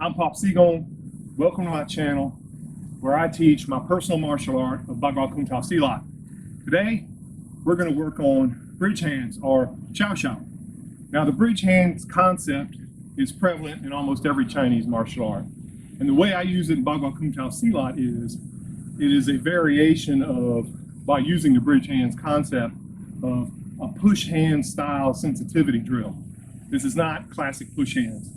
I'm Pop Seagon. Welcome to my channel where I teach my personal martial art of Bagua Kuntao Silat. Today, we're going to work on bridge hands or Qiao Shou. Now, the bridge hands concept is prevalent in almost every Chinese martial art. And the way I use it in Bagua Kuntao Silat is, it is a variation of, by using the bridge hands concept, of a push hand style sensitivity drill. This is not classic push hands.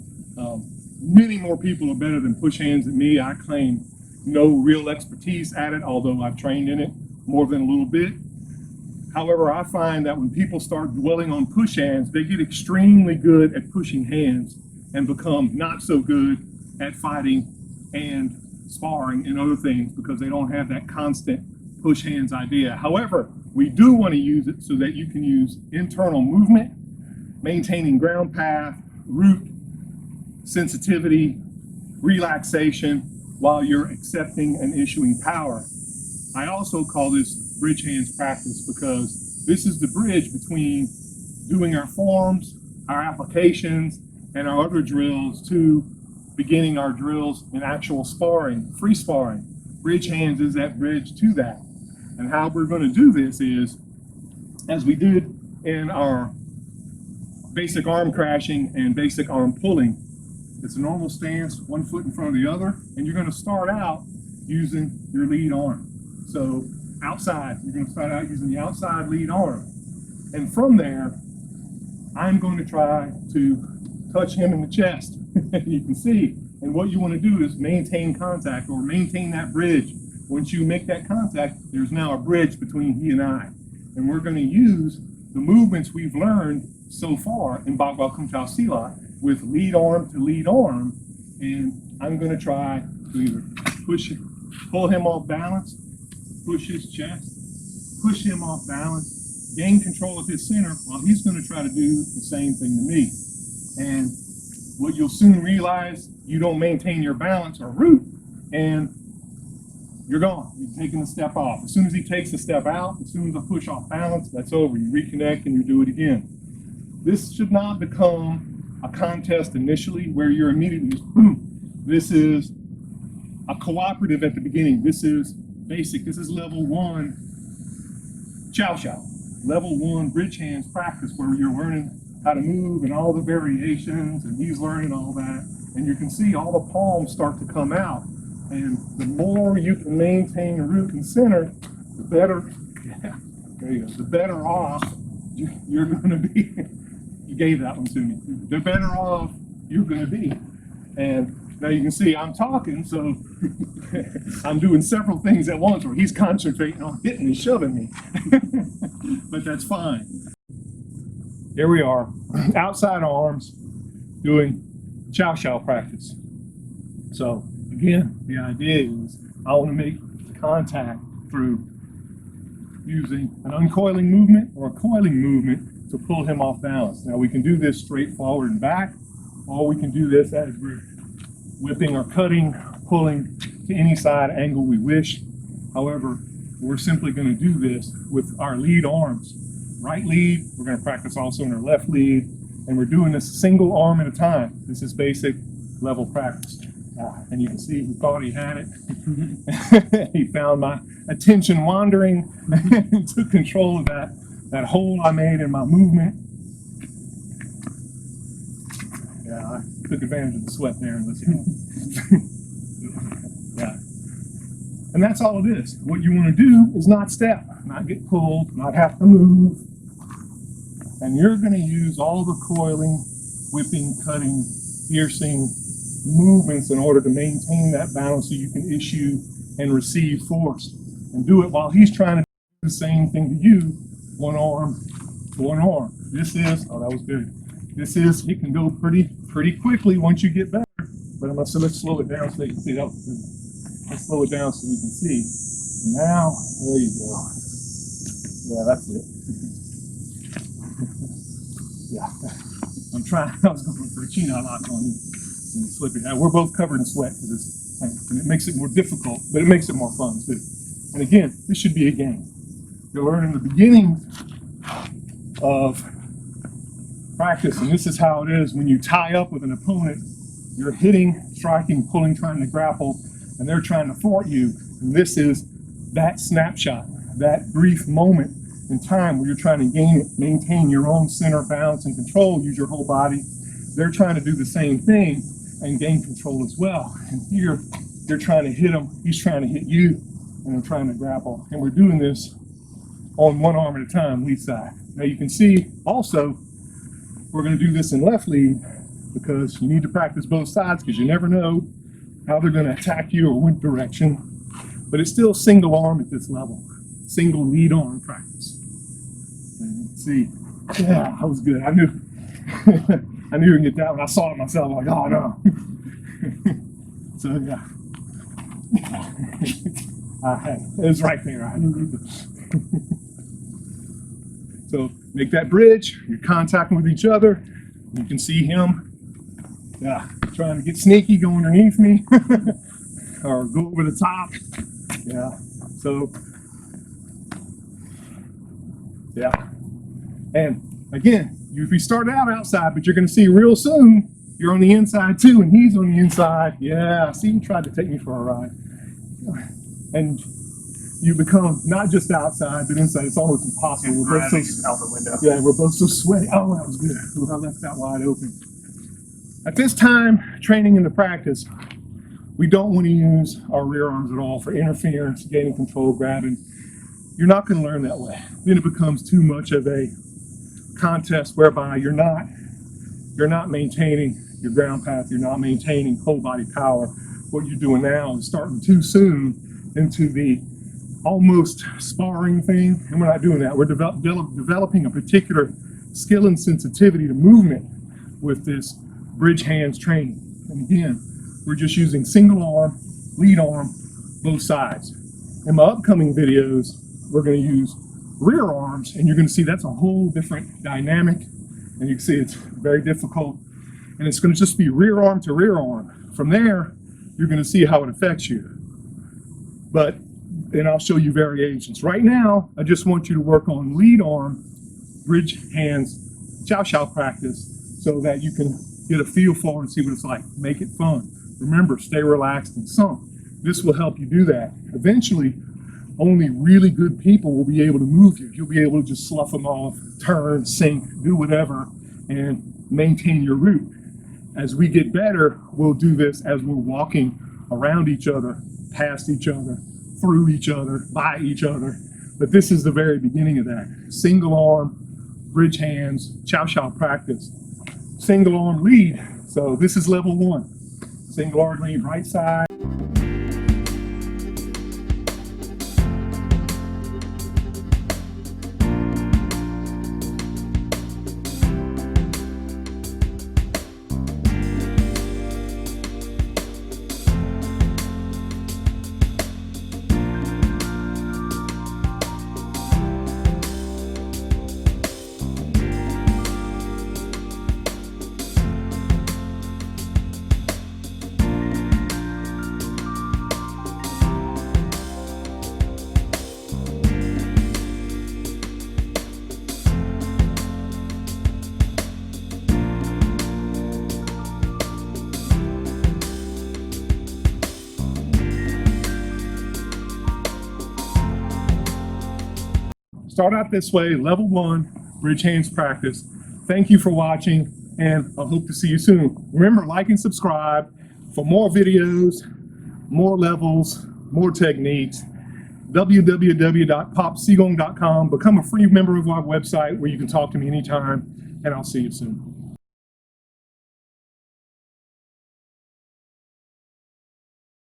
Many more people are better than push hands than me. I claim no real expertise at it, although I've trained in it more than a little bit. However, I find that when people start dwelling on push hands, they get extremely good at pushing hands and become not so good at fighting and sparring and other things because they don't have that constant push hands idea. However, we do want to use it so that you can use internal movement, maintaining ground path, root, sensitivity, relaxation, while you're accepting and issuing power. I also call this bridge hands practice because this is the bridge between doing our forms, our applications, and our other drills to beginning our drills in actual sparring, free sparring. Bridge hands is that bridge to that. And how we're going to do this is, as we did in our basic arm crashing and basic arm pulling. It's a normal stance, one foot in front of the other, and you're going to start out using your lead arm. So outside, you're going to start out using the outside lead arm. And from there, I'm going to try to touch him in the chest. You can see. And what you want to do is maintain contact or maintain that bridge. Once you make that contact, there's now a bridge between he and I. And we're going to use the movements we've learned so far in Bagua Kuntao Silat with lead arm to lead arm, and I'm going to try to either pull him off balance, push his chest, push him off balance, gain control of his center, while he's going to try to do the same thing to me. And what you'll soon realize, you don't maintain your balance or root, and you're gone. You're taking a step off. As soon as he takes a step out, as soon as I push off balance, that's over. You reconnect and you do it again. This should not become a contest initially where you're immediately just boom. This is a cooperative at the beginning. This is basic. This is level 1 Qiao Shou. Level 1 bridge hands practice where you're learning how to move and all the variations, and he's learning all that. And you can see all the palms start to come out. And the more you can maintain root and center, the better, there you go, the better off you're going to be. You gave that one to me. The better off you're going to be. And now you can see I'm talking, so I'm doing several things at once, or he's concentrating on hitting and shoving me. But that's fine. Here we are, outside arms, doing Qiao Shou practice. So again, the idea is I want to make contact through using an uncoiling movement or a coiling movement to pull him off balance. Now we can do this straight forward and back, or we can do this as we're whipping or cutting, pulling to any side angle we wish. However, we're simply going to do this with our lead arms. Right lead, we're going to practice also in our left lead, and we're doing this single arm at a time. This is basic level practice. And you can see he thought he had it. He found my attention wandering and took control of that hole I made in my movement. Yeah, I took advantage of the sweat there. Yeah. And that's all it is. What you want to do is not step, not get pulled, not have to move. And you're going to use all the coiling, whipping, cutting, piercing movements in order to maintain that balance so you can issue and receive force. And do it while he's trying to do the same thing to you, one arm to one arm. This is, oh, that was good. This is, it can go pretty quickly once you get better. But let's slow it down so you can see. That was good. Let's slow it down so we can see. Now, there you go. Yeah, that's it. Yeah. I'm trying, I was going for a chino lock on you. And slip it. Now, we're both covered in sweat because it's, and it makes it more difficult, but it makes it more fun too. And again, this should be a game. You're learning the beginning of practice, and this is how it is when you tie up with an opponent You're hitting, striking, pulling, trying to grapple, and they're trying to thwart you. And this is that snapshot, that brief moment in time where you're trying to maintain your own center of balance and control, use your whole body. They're trying to do the same thing and gain control as well. And here, you're trying to hit him, he's trying to hit you, and I'm trying to grapple. And we're doing this on one arm at a time, lead side. Now you can see also, we're going to do this in left lead because you need to practice both sides because you never know how they're going to attack you or what direction. But it's still single arm at this level, single lead arm practice. And you can see, yeah, that was good. I knew I knew you could get that when I saw it myself. I'm like, oh no. So yeah. It was right there. I knew. So make that bridge, you're contacting with each other. You can see him, yeah, trying to get sneaky, go underneath me, or go over the top. Yeah, so, yeah. And again, if you start out outside, but you're gonna see real soon, you're on the inside too, and he's on the inside. Yeah, see, he tried to take me for a ride. And you become not just outside, but inside. It's almost impossible. We're both so, out the window. Yeah, we're both so sweaty. Oh, that was good. I left that wide open. At this time, training in the practice, we don't want to use our rear arms at all for interference, gaining control, grabbing. You're not going to learn that way. Then it becomes too much of a contest whereby you're not maintaining your ground path. You're not maintaining whole body power. What you're doing now is starting too soon into the almost sparring thing, and we're not doing that. We're developing a particular skill and sensitivity to movement with this bridge hands training. And again, we're just using single arm, lead arm, both sides. In my upcoming videos, we're going to use rear arms, and you're going to see that's a whole different dynamic, and you can see it's very difficult, and it's going to just be rear arm to rear arm. From there, you're going to see how it affects you. But and I'll show you variations. Right now, I just want you to work on lead arm, bridge hands, Qiao Shou practice so that you can get a feel for and see what it's like. Make it fun. Remember, stay relaxed and sunk. This will help you do that. Eventually, only really good people will be able to move you. You'll be able to just slough them off, turn, sink, do whatever, and maintain your route. As we get better, we'll do this as we're walking around each other, past each other, through each other, by each other. But this is the very beginning of that. Single arm, bridge hands, Qiao Shou practice. Single arm lead. So this is level 1. Single arm lead, right side. Start out this way, level 1, bridge hands practice. Thank you for watching, and I hope to see you soon. Remember, like and subscribe for more videos, more levels, more techniques. www.popsigong.com. Become a free member of our website where you can talk to me anytime, and I'll see you soon.